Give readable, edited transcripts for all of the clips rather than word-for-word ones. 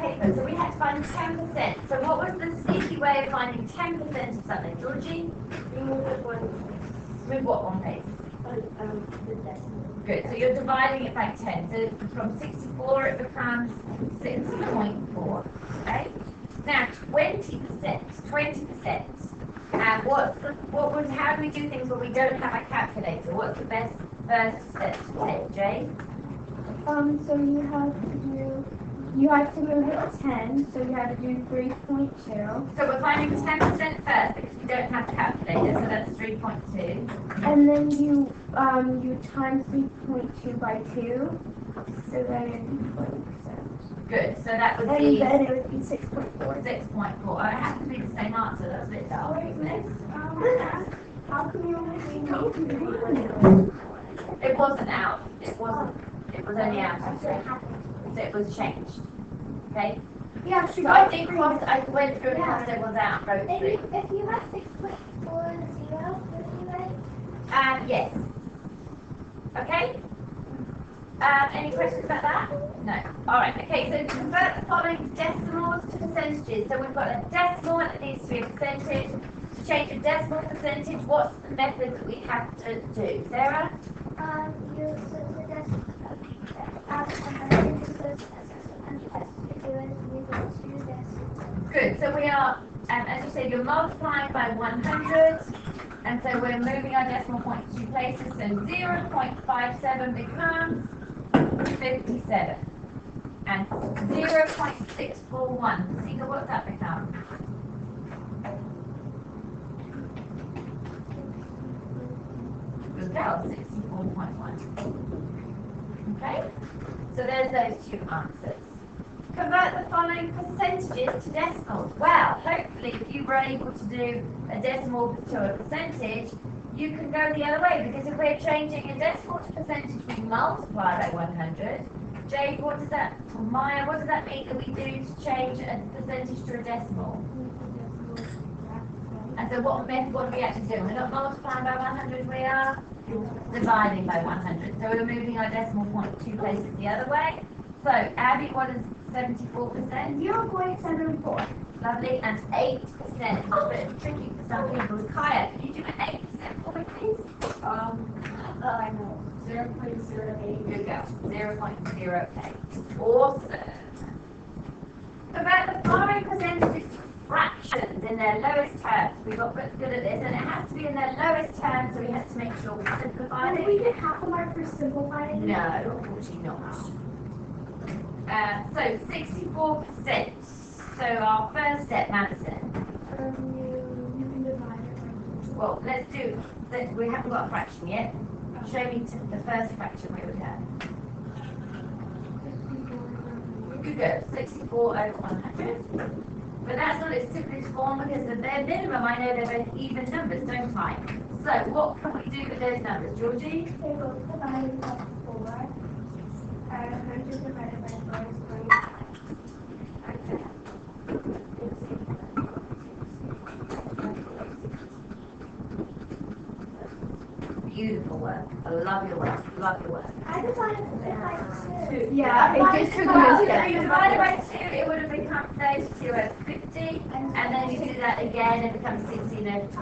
paper, so we had to find 10%. So what was the easy way of finding 10% of something, Georgie? Remove it one. Move what one place? The decimal. Good, so you're dividing it by 10. So from 64 it becomes 6.4. Okay? Now 20%. And how do we do things when we don't have a calculator? What's the best first step to take, Jay? So you have to move it 10, so you have to do 3.2. So we're finding 10% first because we don't have a calculator, so that's 3.2. And then you times 3.2 by 2, so then it'd be 20%. Good, so that would And be then it would be 6.4. 6.4. Oh, it has to be the same answer, that's a bit dull, isn't it? How come you only It wasn't out. It was only out. So it was changed. Okay? Yeah, So I think I went through and crossed it was out, wrote through. If you have 6.4 0, would you like? Yes. Okay? Any questions about that? No. Alright, okay, so to convert the following decimals to percentages. So we've got a decimal and it needs to be a percentage. To change a decimal percentage, what's the method that we have to do? Sarah? You set the decimal. Good, so we are, as you said, you're multiplying by 100, and so we're moving our decimal point to 2 places, so 0.57 becomes 57, and 0.641, Sika, what's that become? Good girl, 64.1. Okay, so there's those two answers. Convert the following percentages to decimals. Well, hopefully if you were able to do a decimal to a percentage, you can go the other way, because if we're changing a decimal to percentage, we multiply by 100. Jade, Maya, what does that mean that we do to change a percentage to a decimal? And so what are we actually doing? We're not multiplying by 100, we are dividing by 100. So we're moving our decimal point 2 places the other way. So, Abby, what is 74%? 0.74. Lovely, and 8%. A bit tricky for some people. Kaya, can you do an 8% for me, please? I know. 0.08. Good girl. 0.08. Awesome. About the following percentages to fractions in their lowest terms. We got good at this, and it has to be in their lowest terms, so we have to make sure we simplify it. Did we get half a mark for simplifying? No, unfortunately not. So 64%. So our first step, Madison. You can divide it. Well, we haven't got a fraction yet. Show me the first fraction we would have. Good go, 64 over 100. But that's not its simplest form, because at their minimum, I know they're both even numbers, don't I? So what can we do with those numbers, Georgie? They both divided by 4. 100 divided by 4 is 20. Okay. Beautiful work. I love your work. Love your work. I divided it by 2. Yeah, it just took a if you divided by 2, it would have become 32 over 50, and then you do that again, it becomes 16 over 25. I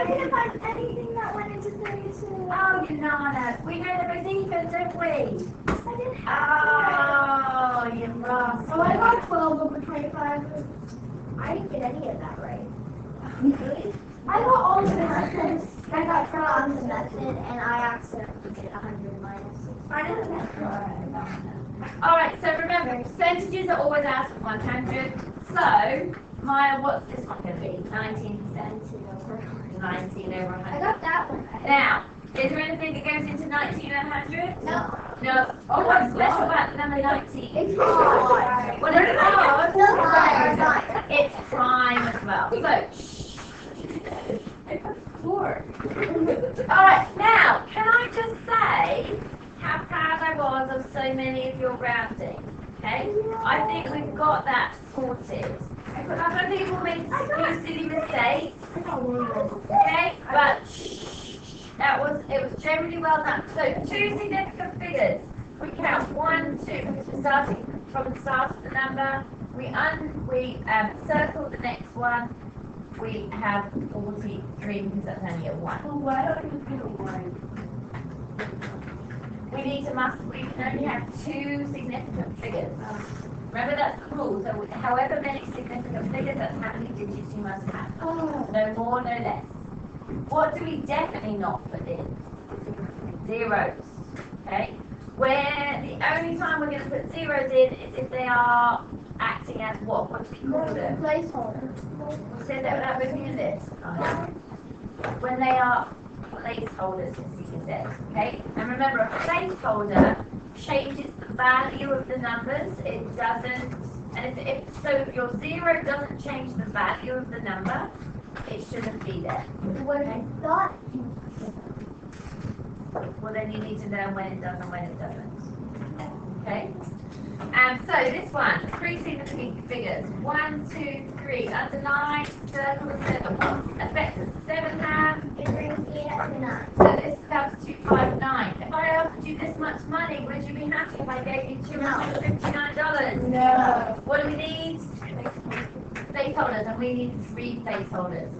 didn't find anything that went into 32. Oh, Nana, we know they're both even, don't we? I didn't have Oh, you lost. I got 12 over 25. I didn't get any of that right. Really? I got all of it. I got 12 on the method, and I accidentally did 100 minus 6. I didn't know. Alright, so remember, percentages are always out of 100. So, Maya, what's this one going to be? 19%. 19 over 100. I got that one right. Now, is there anything that goes into 19 over 100? No. No. Oh, what's special about the number 19? It's hard. Well, it's hard. It's still hard. It's prime as well. So, Alright, now, can I just say how proud I was of so many of your rounding? Okay? I think we've got that sorted. A couple of people made a few silly mistakes. Okay? But it was generally well done. So 2 significant figures. We count 1, 2, starting from the start of the number. We circle the next one. We have 43 because that's only a 1. Well, why don't you put a 1? We can only have 2 significant figures. Remember that's the rule. So however many significant figures, that's how many digits you must have. Oh. No more, no less. What do we definitely not put in? Zeros. Okay? Where the only time we're going to put zeros in is if they are acting as what? What do we call them? Placeholder. Say that without moving your lips. When they are placeholders, as you said. Okay? And remember, a placeholder changes the value of the numbers. It doesn't. And if your 0 doesn't change the value of the number, it shouldn't be there. What I thought. Well, then you need to know when it does and when it doesn't. Okay? So this one, 3 significant figures. 1, 2, 3. Underline, circle the 7. What effect does the 7 have? It brings me up to 9. So this comes to 259. If I offered you this much money, would you be happy if I gave you $259? No. What do we need? Placeholders, and we need 3 placeholders.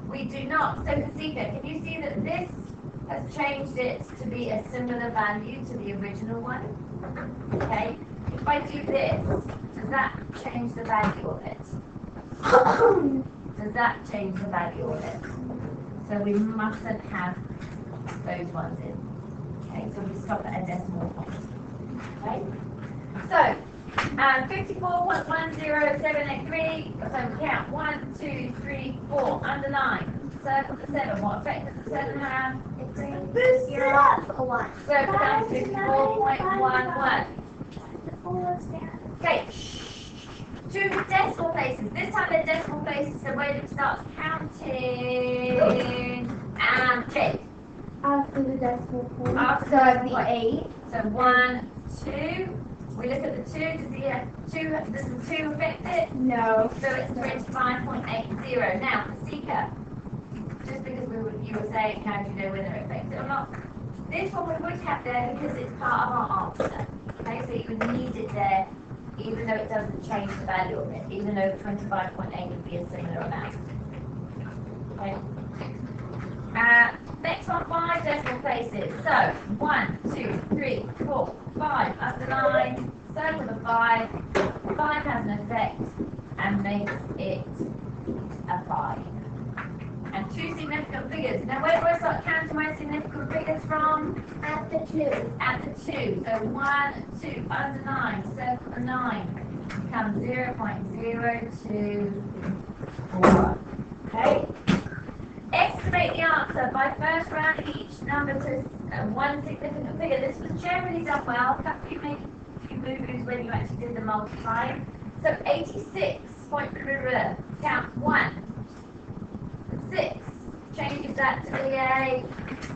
We do not. So Kasika, can you see that this has changed it to be a similar value to the original one? Okay. If I do this, does that change the value of it? Does that change the value of it? So we mustn't have those ones in. Okay, so we stop at a decimal point. Okay? So, 54.10783. So we count 1, 2, 3, 4. Underline. Circle the 7. What effect does the 7 have? It brings you up a 1. Circle down to 54.11. Okay. 2 decimal places. This time they're decimal places, so when it starts counting and check. After the decimal point. After So the it'd be point. 8. So 1, 2. We look at the 2. Does the 2 affect it? No. So it's 25.80. Now, Kasika, just because you were saying how do you know whether it affects it or not, this one we would have there because it's part of our answer. Okay, so you would need it there even though it doesn't change the value of it, even though 25.8 would be a similar amount. Okay. Next one, 5 decimal places. So 1, 2, 3, 4, 5. Underline, circle the 5. 5 has an effect and makes it a 5. And 2 significant figures. Now where do I start counting my significant figures from? At the 2. At the 2. So 1, 2, underline, circle the 9. Becomes 0.024. Okay? Estimate the answer by first rounding each number to 1 significant figure. This was generally done well. In fact, you make a few boo-boos when you actually did the multiplying. So 86. Count 1. 6. Changes that to be a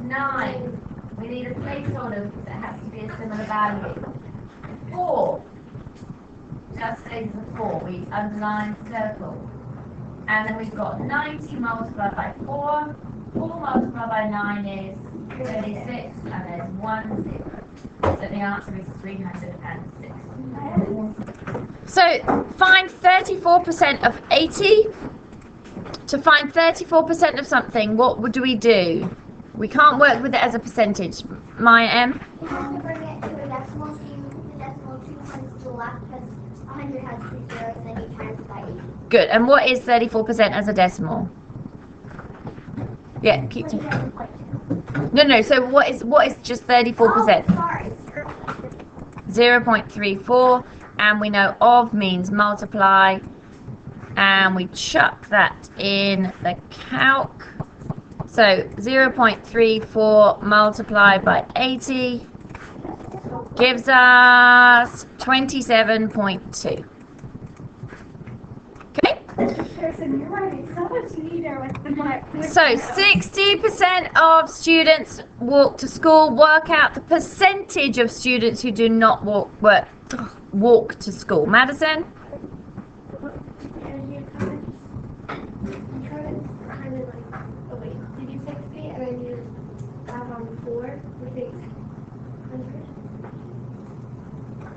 9. We need a placeholder because it has to be a similar value. 4. Just stays as a 4. We underline, circle. And then we've got 90 multiplied by 4. 4 multiplied by 9 is 36. And there's 1 0. So the answer is 306. So find 34% of 80. To find 34% of something, what do we do? We can't work with it as a percentage. Maya M? You have to bring it to a decimal, so you move the decimal 2 points to the left because 100 has 2 zeros, and then you times it by 80. Good. And what is 34% as a decimal? Yeah, keep talking. 27.2. No. So what is just 34%? Oh, sorry. 0.34, and we know of means multiply, and we chuck that in the calc. So 0.34 multiplied by 80 gives us 27.2. Okay? Person, you're writing so much neater with the mic. So 60% of students walk to school. Work out the percentage of students who do not walk to school. Madison? Did you 60 and then you add on 4, which makes 100?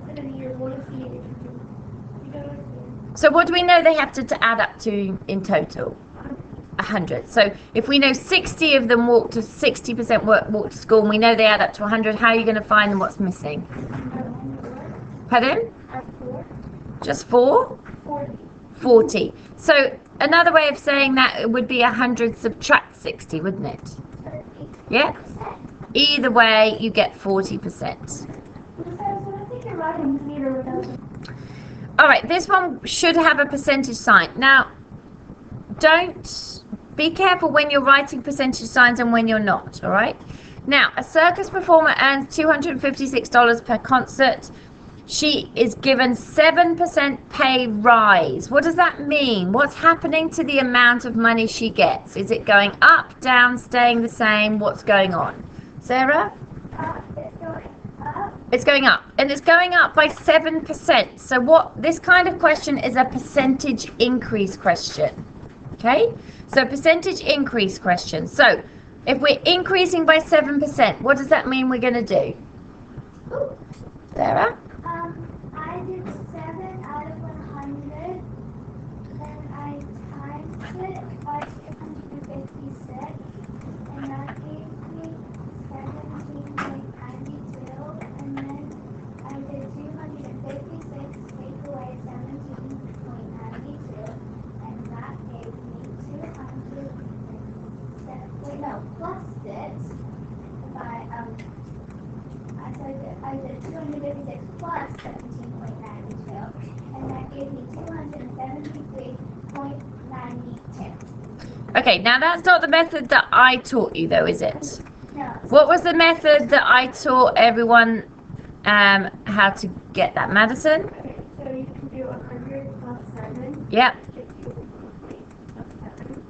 And then you want to see if you can. You don't understand. So what do we know they have to add up to in total? 100. So if we know 60 of them 60% walk to school, and we know they add up to 100, how are you going to find them? What's missing? Pardon? Just 4? 40. So another way of saying that would be 100 subtract 60, wouldn't it? Yeah? Either way, you get 40%. All right, this one should have a percentage sign. Now, don't be careful when you're writing percentage signs and when you're not, all right? Now, a circus performer earns $256 per concert. She is given 7% pay rise. What does that mean? What's happening to the amount of money she gets? Is it going up, down, staying the same? What's going on? Sarah? It's going up. It's going up, and it's going up by 7%. So what this kind of question is a percentage increase question. Okay? So percentage increase question. So if we're increasing by 7%, what does that mean we're going to do? Sarah? I did 7 out of 100, then I times it by 256, and that gave me 17.92, and then I did 256, take away 17.92, and that gave me 200, wait, no, plus it, I did 256 plus 17.92, and that gave me 273.92. Okay, now that's not the method that I taught you though, is it? No. What was the method that I taught everyone how to get that, Madison? Okay, so you can do 100 plus 7. Yep. Gives you 8 plus 7.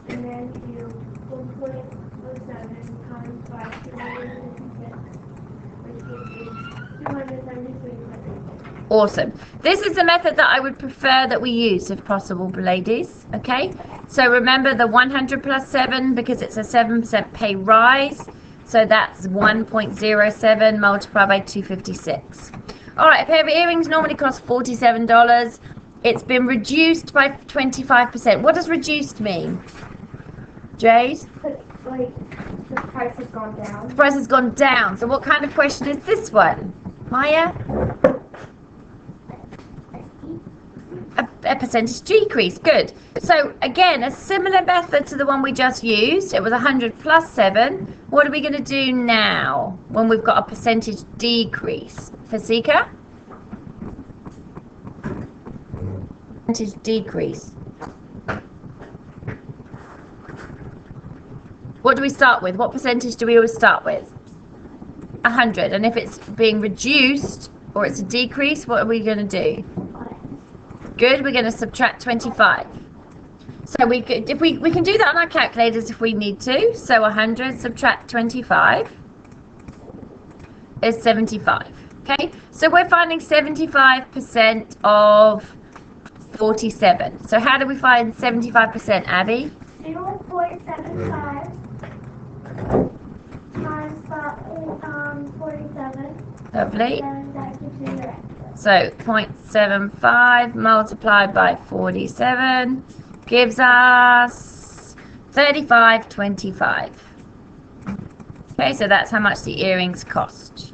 And then you 1.07 times by 256, which gives you 273.92. Awesome. This is the method that I would prefer that we use if possible, ladies. Okay? So remember the 100 plus 7 because it's a 7% pay rise. So that's 1.07 multiplied by 256. All right, a pair of earrings normally costs $47. It's been reduced by 25%. What does reduced mean? Jade? Like, the price has gone down. The price has gone down. So what kind of question is this one? Maya? A percentage decrease. Good. So again, a similar method to the one we just used. It was 100 plus 7. What are we going to do now when we've got a percentage decrease? Fasika? Percentage decrease. What do we start with? What percentage do we always start with? 100. And if it's being reduced or it's a decrease, what are we going to do? Good. We're going to subtract 25. So we can do that on our calculators if we need to. So 100 subtract 25 is 75. Okay. So we're finding 75% of 47. So how do we find 75%, Abby? 0.75 times 47. Lovely. And that gives you your answer. So 0.75 multiplied by 47 gives us 35.25. Okay, so that's how much the earrings cost.